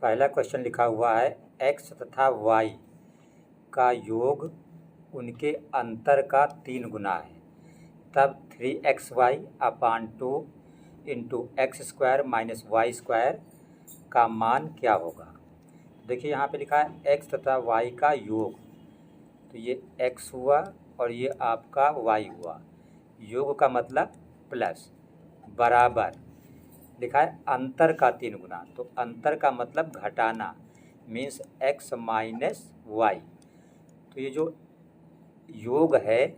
पहला क्वेश्चन लिखा हुआ है x तथा y का योग उनके अंतर का 3 गुना है, तब 3xy upon 2 into x square minus y square का मान क्या होगा। देखिए यहाँ पे लिखा है x तथा y का योग, तो ये x हुआ और ये आपका y हुआ। योग का मतलब प्लस, बराबर लिखा है अंतर का 3 गुना, तो अंतर का मतलब घटाना, मीन्स x माइनस वाई। तो ये जो योग है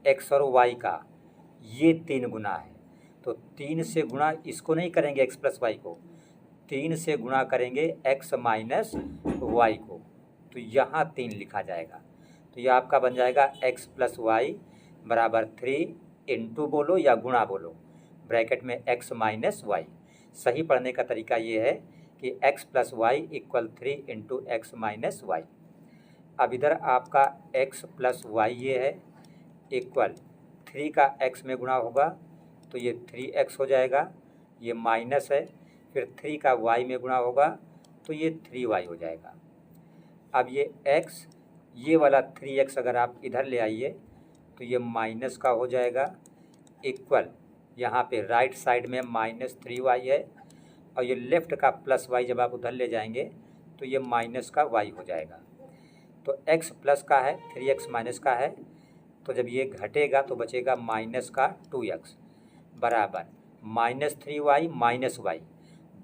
x और y का, ये 3 गुना है, तो 3 से गुणा इसको नहीं करेंगे x प्लस वाई को, 3 से गुणा करेंगे x माइनस वाई को, तो यहाँ 3 लिखा जाएगा। तो ये आपका बन जाएगा x प्लस वाई बराबर 3 इंटू बोलो या गुणा बोलो, ब्रैकेट में x माइनस वाई। सही पढ़ने का तरीका ये है कि x plus y equal 3 into x minus y. अब इधर आपका x प्लस वाई ये है इक्वल 3 का x में गुणा होगा तो ये 3x हो जाएगा, ये माइनस है, फिर 3 का y में गुणा होगा तो ये 3y हो जाएगा। अब ये x, ये वाला 3x अगर आप इधर ले आइए तो ये माइनस का हो जाएगा, इक्वल यहाँ पे राइट साइड में माइनस 3y है और ये लेफ़्ट का प्लस y जब आप उधर ले जाएंगे तो ये माइनस का y हो जाएगा। तो x प्लस का है, 3x माइनस का है, तो जब ये घटेगा तो बचेगा माइनस का 2x बराबर माइनस 3y माइनस y,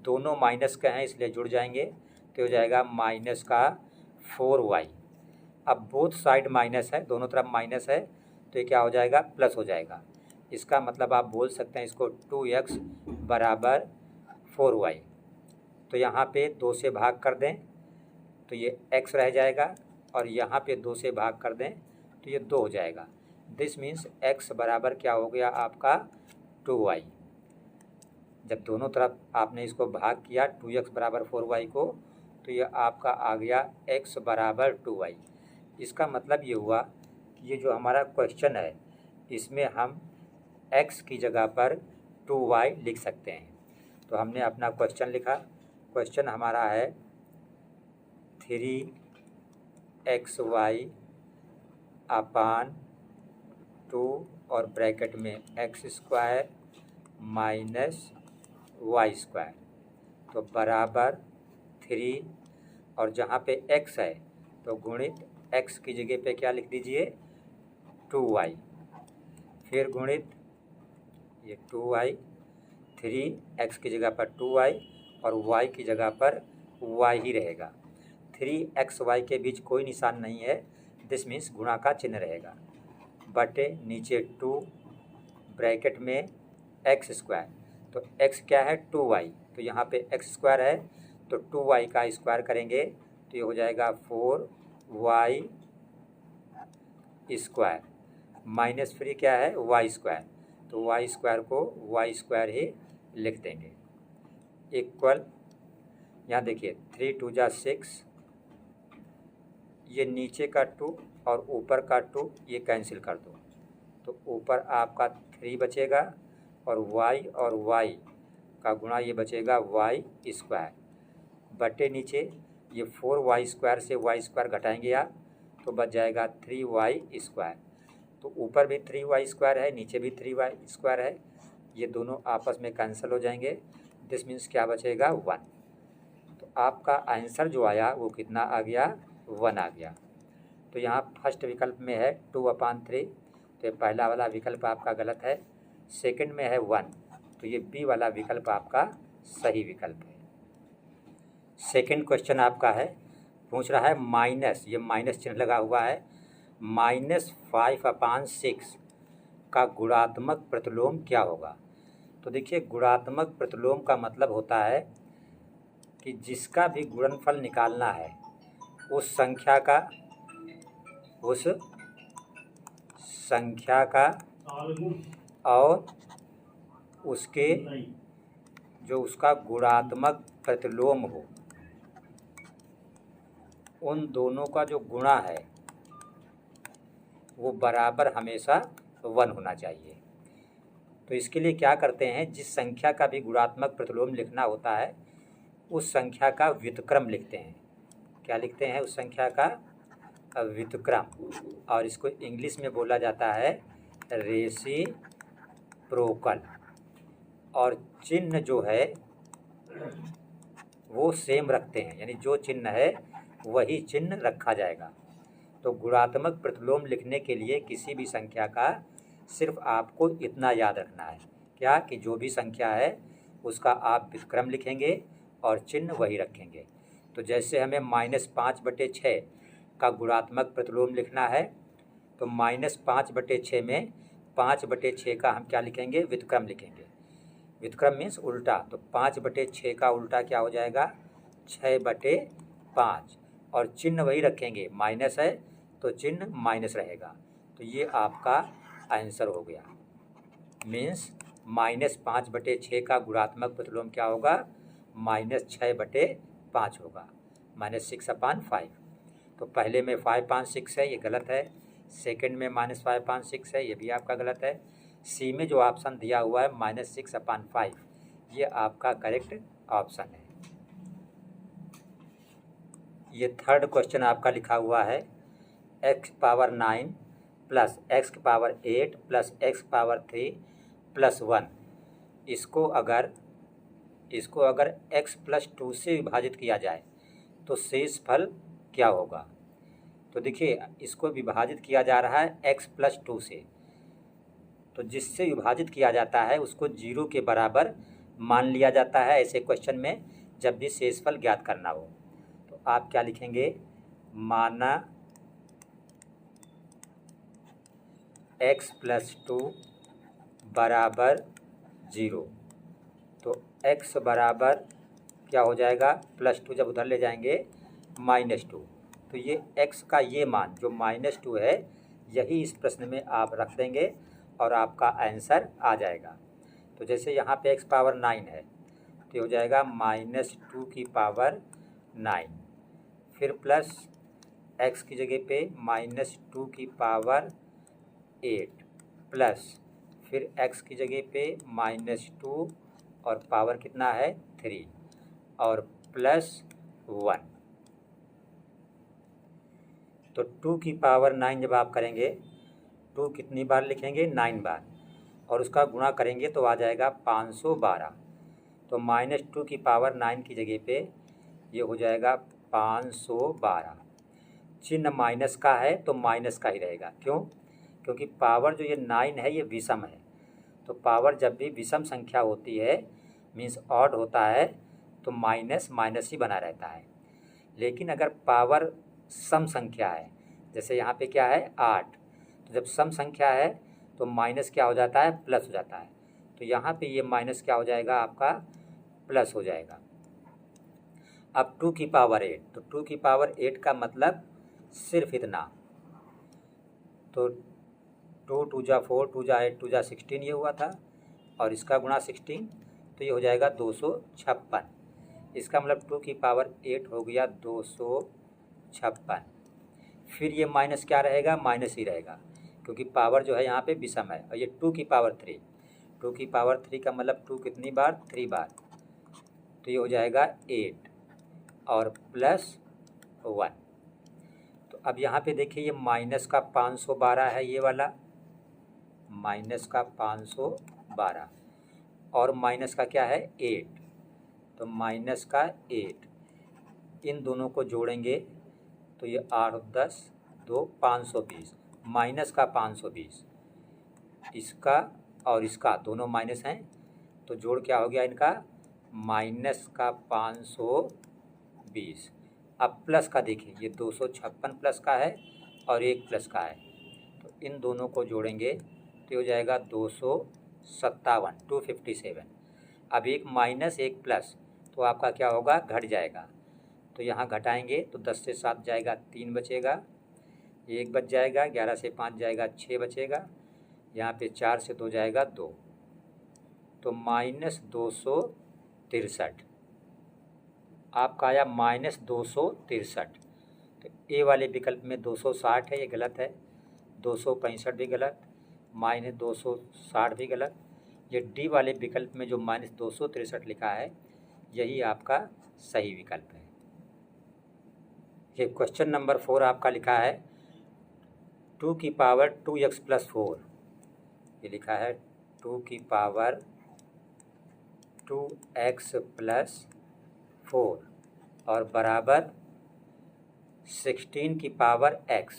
दोनों माइनस के हैं इसलिए जुड़ जाएंगे, तो हो जाएगा माइनस का 4y। अब बोथ साइड माइनस है, दोनों तरफ माइनस है, तो ये क्या हो जाएगा, प्लस हो जाएगा। इसका मतलब आप बोल सकते हैं इसको 2x बराबर 4y। तो यहाँ पे 2 से भाग कर दें तो ये x रह जाएगा और यहाँ पे 2 से भाग कर दें तो ये 2 हो जाएगा। दिस मीन्स x बराबर क्या हो गया आपका 2y। जब दोनों तरफ आपने इसको भाग किया 2x बराबर 4y को, तो ये आपका आ गया x बराबर 2y। इसका मतलब ये हुआ कि ये जो हमारा क्वेश्चन है इसमें हम x की जगह पर 2y लिख सकते हैं। तो हमने अपना क्वेश्चन लिखा, क्वेश्चन हमारा है 3xy अपान 2 और ब्रैकेट में x square minus y square, तो बराबर 3 और जहाँ पे x है तो गुणित x की जगह पे क्या लिख दीजिए 2y, फिर गुणित ये 2y, 3x की जगह पर 2y और y की जगह पर y ही रहेगा। 3xy के बीच कोई निशान नहीं है, दिस मीन्स गुणा का चिन्ह रहेगा, बटे नीचे 2 ब्रैकेट में एक्स स्क्वायर, तो x क्या है 2y, तो यहाँ पे एक्स स्क्वायर है तो 2y का स्क्वायर करेंगे तो ये हो जाएगा 4y स्क्वायर, माइनस फिर क्या है y स्क्वायर, तो y स्क्वायर को y स्क्वायर ही लिख देंगे, इक्वल यहाँ देखिए 3 2 जा 6, ये नीचे का 2 और ऊपर का 2 ये कैंसिल कर दो, तो ऊपर आपका 3 बचेगा और y का गुणा ये बचेगा y स्क्वायर, बटे नीचे ये 4y स्क्वायर से y स्क्वायर घटाएंगे आप तो बच जाएगा 3y स्क्वायर, तो ऊपर भी 3y स्क्वायर है, नीचे भी 3y स्क्वायर है, ये दोनों आपस में कैंसिल हो जाएंगे, दिस मीन्स क्या बचेगा 1। तो आपका आंसर जो आया वो कितना आ गया 1 आ गया। तो यहाँ फर्स्ट विकल्प में है 2/3, तो ये पहला वाला विकल्प आपका गलत है, सेकंड में है 1, तो ये बी वाला विकल्प आपका सही विकल्प है। सेकंड क्वेश्चन आपका है, पूछ रहा है माइनस, ये माइनस चिन्ह लगा हुआ है, -5/6 का गुणात्मक प्रतिलोम क्या होगा। तो देखिए गुणात्मक प्रतिलोम का मतलब होता है कि जिसका भी गुणनफल निकालना है उस संख्या का और उसके जो उसका गुणात्मक प्रतिलोम हो, उन दोनों का जो गुणा है वो बराबर हमेशा 1 होना चाहिए। तो इसके लिए क्या करते हैं, जिस संख्या का भी गुणात्मक प्रतिलोम लिखना होता है उस संख्या का व्युत्क्रम लिखते हैं। क्या लिखते हैं? उस संख्या का व्युत्क्रम, और इसको इंग्लिश में बोला जाता है रेसिप्रोकल। और चिन्ह जो है वो सेम रखते हैं, यानी जो चिन्ह है वही चिन्ह रखा जाएगा। तो गुणात्मक प्रतिलोम लिखने के लिए किसी भी संख्या का सिर्फ आपको इतना याद रखना है, क्या कि जो भी संख्या है उसका आप व्युत्क्रम लिखेंगे और चिन्ह वही रखेंगे। तो जैसे हमें -5/6 का गुणात्मक प्रतिलोम लिखना है, तो -5/6 में 5/6 का हम क्या लिखेंगे? व्युत्क्रम लिखेंगे। व्युत्क्रम मीन्स उल्टा। तो 5/6 का उल्टा क्या हो जाएगा? 6/5, और चिन्ह वही रखेंगे, माइनस है तो चिन्ह माइनस रहेगा। तो ये आपका आंसर हो गया। मीन्स -5/6 का गुणात्मक प्रतिलोम क्या होगा? -6/5 होगा, -6/5। तो पहले में 556 है, ये गलत है। सेकंड में -556 है, ये भी आपका गलत है। सी में जो ऑप्शन दिया हुआ है -6/5, ये आपका करेक्ट ऑप्शन है। ये थर्ड क्वेश्चन आपका लिखा हुआ है x⁻9 + x⁻8 + x⁻3 + 1। इसको अगर x + 2 से विभाजित किया जाए तो शेष फल क्या होगा? तो देखिए, इसको विभाजित किया जा रहा है x + 2 से, तो जिससे विभाजित किया जाता है उसको 0 के बराबर मान लिया जाता है ऐसे क्वेश्चन में, जब भी शेषफल ज्ञात करना हो। तो आप क्या लिखेंगे? माना x + 2 बराबर 0। तो x बराबर क्या हो जाएगा? +2 जब उधर ले जाएंगे -2। तो ये x का ये मान जो -2 है, यही इस प्रश्न में आप रख देंगे और आपका आंसर आ जाएगा। तो जैसे यहाँ पे x⁻9 है, तो ये हो जाएगा -2⁹9, फिर प्लस x की जगह पे -2⁸8 प्लस फिर x की जगह पे -2 और पावर कितना है? 3 और +1। तो 2⁹9 जब आप करेंगे, 2 कितनी बार लिखेंगे? 9 बार, और उसका गुणा करेंगे तो आ जाएगा 512। तो -2⁹9 की जगह पे ये हो जाएगा 512। चिन्ह माइनस का है तो माइनस का ही रहेगा। क्यों? क्योंकि पावर जो ये 9 है ये विषम है। तो पावर जब भी विषम संख्या होती है, मीन्स ऑड होता है, तो माइनस माइनस ही बना रहता है। लेकिन अगर पावर सम संख्या है, जैसे यहाँ पे क्या है? 8, तो जब सम संख्या है तो माइनस क्या हो जाता है? प्लस हो जाता है। तो यहाँ पे ये माइनस क्या हो जाएगा? आपका प्लस हो जाएगा। अब 2⁸8, तो 2⁸8 का मतलब सिर्फ इतना। तो 2 × 2 = 4, 2 × 8, 2 × 16 ये हुआ था, और इसका गुणा 16, तो ये हो जाएगा 256। इसका मतलब 2⁸8 हो गया 256। फिर ये माइनस क्या रहेगा? माइनस ही रहेगा, क्योंकि पावर जो है यहाँ पे विषम है। और ये 2⁵3, 2⁵3 का मतलब 2 कितनी बार? 3 बार, तो ये हो जाएगा 8 और +1। तो अब यहाँ पे देखिए, ये माइनस का 512 है, ये वाला माइनस का 512, और माइनस का क्या है? 8, तो माइनस का 8, इन दोनों को जोड़ेंगे तो ये 8 और 10 2 520, माइनस का 520, इसका और इसका दोनों माइनस हैं, तो जोड़ क्या हो गया इनका? माइनस का 520। अब प्लस का देखिए, ये 256 प्लस का है और 1 प्लस का है, तो इन दोनों को जोड़ेंगे तो हो जाएगा 257, 257। अब एक माइनस एक प्लस, तो आपका क्या होगा? घट जाएगा। तो यहाँ घटाएंगे तो 10 से 7 जाएगा, 3 बचेगा, 1 बच जाएगा, 11 से 5 जाएगा, 6 बचेगा, यहाँ पे 4 से 2 जाएगा 2, तो -263 आपका आया, -263। तो ए वाले विकल्प में 260 है, ये गलत है। 265 भी गलत, -260 भी गलत। ये डी वाले विकल्प में जो -263 लिखा है, यही आपका सही विकल्प है। ये क्वेश्चन नंबर 4 आपका लिखा है 2 की पावर 2x + 4। ये लिखा है 2 की पावर 2x + 4 और बराबर 16 की पावर x,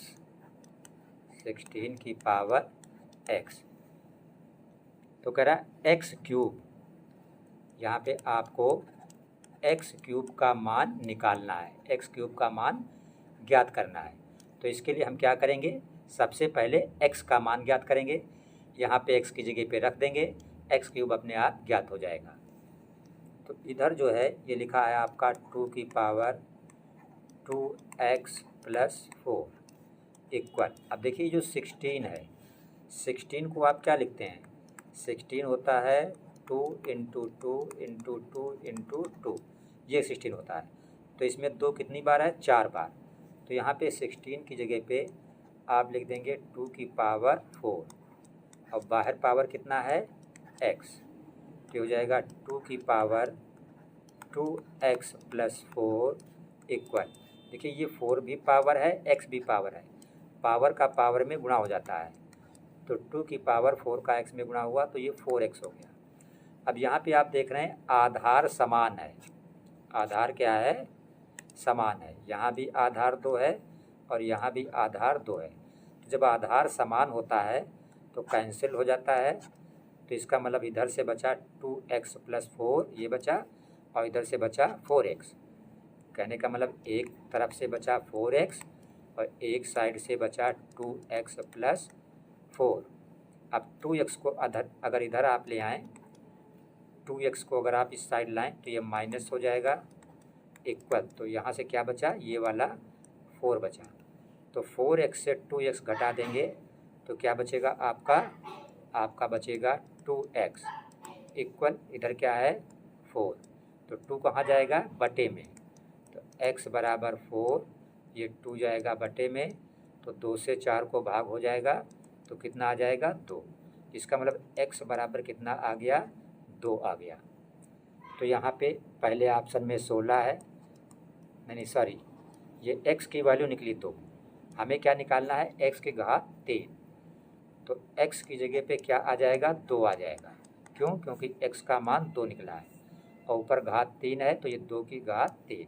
16 की पावर x। तो कह रहा x क्यूब, यहाँ पे आपको x क्यूब का मान निकालना है, x क्यूब का मान ज्ञात करना है। तो इसके लिए हम क्या करेंगे, सबसे पहले x का मान ज्ञात करेंगे। यहाँ पे x की जगह पे रख देंगे, x क्यूब अपने आप ज्ञात हो जाएगा। तो इधर जो है ये लिखा है आपका 2 की पावर 2x + 4 इक्वल। अब देखिए जो 16 है, 16 को आप क्या लिखते हैं, 16 होता है 2 × 2 × 2 × 2, ये 16 होता है। तो इसमें 2 कितनी बार है, 4 बार। तो यहाँ पे 16 की जगह पे आप लिख देंगे 2 की पावर 4 और बाहर पावर कितना है x, तो हो जाएगा 2 की पावर 2x + 4 इक्वल। देखिए ये 4 भी पावर है, x भी पावर है, पावर का पावर में गुणा हो जाता है। तो 2 की पावर 4 का x में गुणा हुआ तो ये 4x हो गया। अब यहाँ पे आप देख रहे हैं आधार समान है, आधार क्या है, समान है। यहाँ भी आधार 2 है और यहाँ भी आधार 2 है। तो जब आधार समान होता है तो कैंसिल हो जाता है। तो इसका मतलब इधर से बचा 2x + 4 ये बचा और इधर से बचा 4x। कहने का मतलब एक तरफ से बचा 4x और एक साइड से बचा 2x + 4। अब 2x को अगर इधर आप ले आएँ, 2x को अगर आप इस साइड लाएं तो ये माइनस हो जाएगा इक्वल। तो यहाँ से क्या बचा, ये वाला 4 बचा। तो 4x से 2x घटा देंगे तो क्या बचेगा आपका बचेगा 2x इक्वल, इधर क्या है 4। तो 2 कहाँ जाएगा, बटे में। तो x बराबर 4, ये 2 जाएगा बटे में, तो 2 से 4 को भाग हो जाएगा तो कितना आ जाएगा 2। इसका मतलब x बराबर कितना आ गया, 2 आ गया। तो यहाँ पे पहले ऑप्शन में 16 है, नहीं सॉरी, ये x की वैल्यू निकली 2, हमें क्या निकालना है x की घात 3। तो x की जगह पे क्या आ जाएगा, 2 आ जाएगा। क्यों, क्योंकि x का मान 2 निकला है और ऊपर घात 3 है तो ये 2 की घात 3।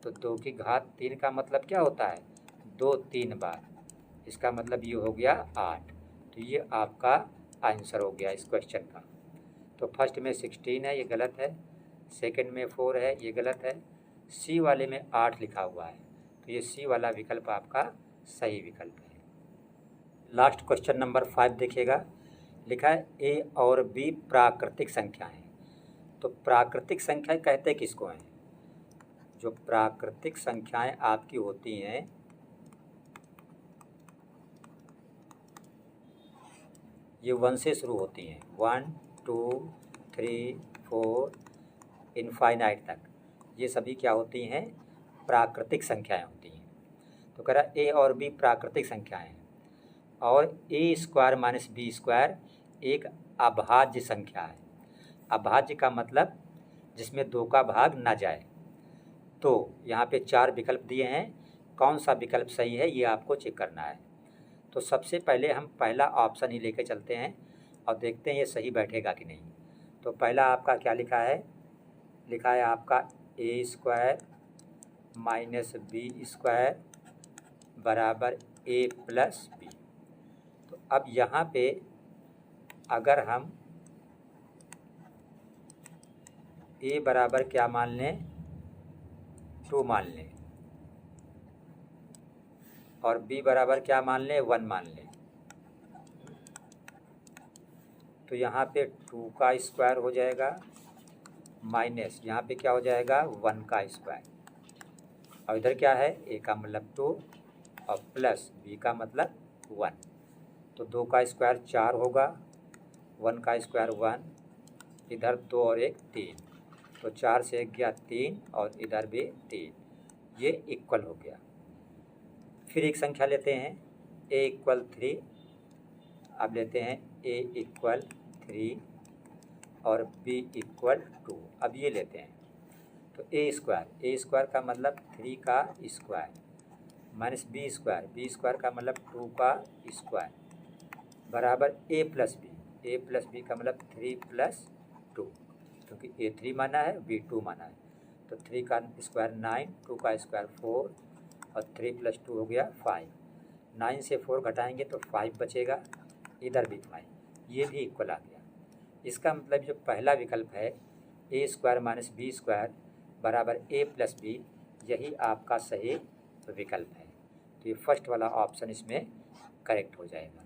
तो 2 की घात 3 का मतलब क्या होता है, 2 3 बार, इसका मतलब ये हो गया 8। तो ये आपका आंसर हो गया इस क्वेश्चन का। तो फर्स्ट में 16 है, ये गलत है। सेकंड में 4 है, ये गलत है। सी वाले में 8 लिखा हुआ है, तो ये सी वाला विकल्प आपका सही विकल्प है। लास्ट क्वेश्चन नंबर 5 देखिएगा, लिखा है ए और बी प्राकृतिक संख्या हैं। तो प्राकृतिक संख्या कहते किसको हैं, जो प्राकृतिक संख्याएं आपकी होती हैं ये 1 से शुरू होती हैं, 1 2 3 4 इनफाइनाइट तक, ये सभी क्या होती हैं, प्राकृतिक संख्याएं होती हैं। तो कह रहा ए और बी प्राकृतिक संख्याएं हैं और a² - b² एक अभाज्य संख्या है। अभाज्य का मतलब जिसमें 2 का भाग ना जाए। तो यहाँ पे 4 विकल्प दिए हैं, कौन सा विकल्प सही है ये आपको चेक करना है। तो सबसे पहले हम पहला ऑप्शन ही लेके चलते हैं और देखते हैं ये सही बैठेगा कि नहीं। तो पहला आपका क्या लिखा है, लिखा है आपका a² - b² बराबर a + b। तो अब यहाँ पे अगर हम a बराबर क्या मान लें, 2 मान लें और b बराबर क्या मान लें, 1 मान लें, तो यहाँ पे 2 का स्क्वायर हो जाएगा माइनस यहाँ पे क्या हो जाएगा 1 का स्क्वायर, और इधर क्या है a का मतलब 2 और प्लस b का मतलब 1। तो 2 का स्क्वायर 4 होगा, 1 का स्क्वायर 1, इधर 2 और 1 3, तो 4 से 1 गया 3 और इधर भी 3, ये इक्वल हो गया। फिर एक संख्या लेते हैं a = 3, अब लेते हैं a = 3 और b = 2। अब ये लेते हैं तो ए स्क्वायर का मतलब 3 का स्क्वायर माइनस बी स्क्वायर का मतलब 2 का स्क्वायर बराबर ए प्लस बी का मतलब 3 प्लस 2, क्योंकि ए 3 माना है बी 2 माना है। तो 3 का स्क्वायर 9, 2 का स्क्वायर 4 और 3 प्लस 2 हो गया 5। 9 से 4 घटाएंगे तो 5 बचेगा, इधर भी 5, ये भी इक्वल आ गया। इसका मतलब जो पहला विकल्प है ए स्क्वायर माइनस बी स्क्वायर बराबर ए प्लस बी, यही आपका सही विकल्प है। तो ये फर्स्ट वाला ऑप्शन इसमें करेक्ट हो जाएगा।